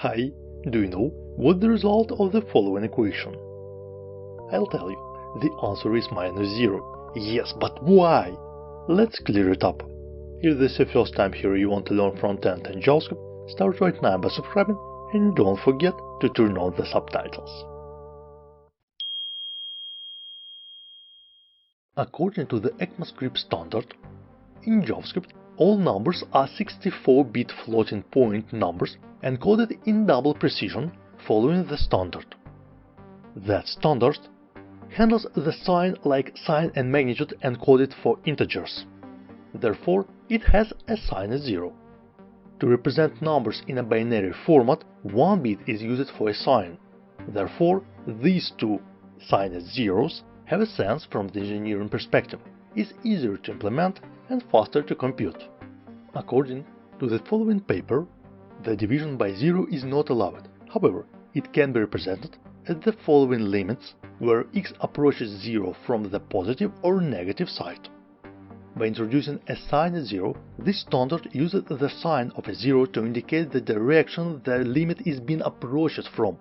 Hi, do you know what the result of the following equation? I'll tell you, the answer is -0. Yes, but why? Let's clear it up. If this is your first time here and you want to learn Frontend and JavaScript, start right now by subscribing and don't forget to turn on the subtitles. According to the ECMAScript standard, in JavaScript, all numbers are 64-bit floating point numbers encoded in double precision following the standard. That standard handles the sign like sign and magnitude encoded for integers. Therefore, it has a sign as 0. To represent numbers in a binary format, 1 bit is used for a sign. Therefore, these two sign as zeros have a sense from the engineering perspective, is easier to implement and faster to compute. According to the following paper, the division by 0 is not allowed. However, it can be represented at the following limits where x approaches 0 from the positive or negative side. By introducing a sign as 0, this standard uses the sign of a 0 to indicate the direction the limit is being approached from.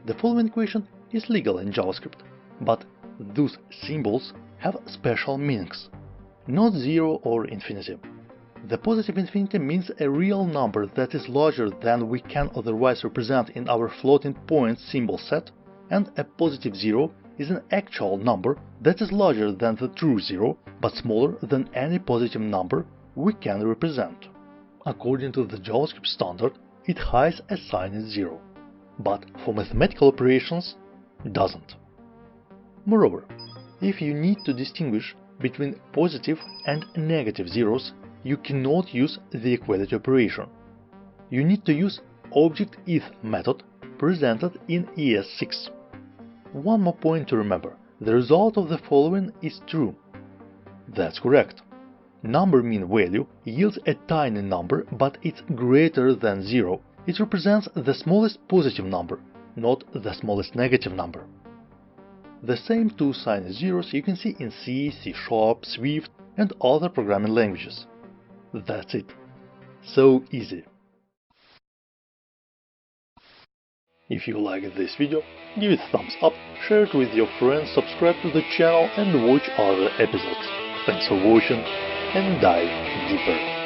The following equation is legal in JavaScript, but those symbols have special meanings, not 0 or infinity. The positive infinity means a real number that is larger than we can otherwise represent in our floating point symbol set, and a positive 0 is an actual number that is larger than the true 0 but smaller than any positive number we can represent. According to the JavaScript standard, it has a sign as 0, but for mathematical operations, doesn't. Moreover, if you need to distinguish between positive and negative zeros, you cannot use the equality operation. You need to use object-if method presented in ES6. One more point to remember, the result of the following is true. That's correct. Number mean value yields a tiny number, but it's greater than 0. It represents the smallest positive number, not the smallest negative number. The same two sign as zeros you can see in C, C#, Swift and other programming languages. That's it. So easy. If you liked this video, give it a thumbs up, share it with your friends, subscribe to the channel and watch other episodes. Thanks for watching and dive deeper.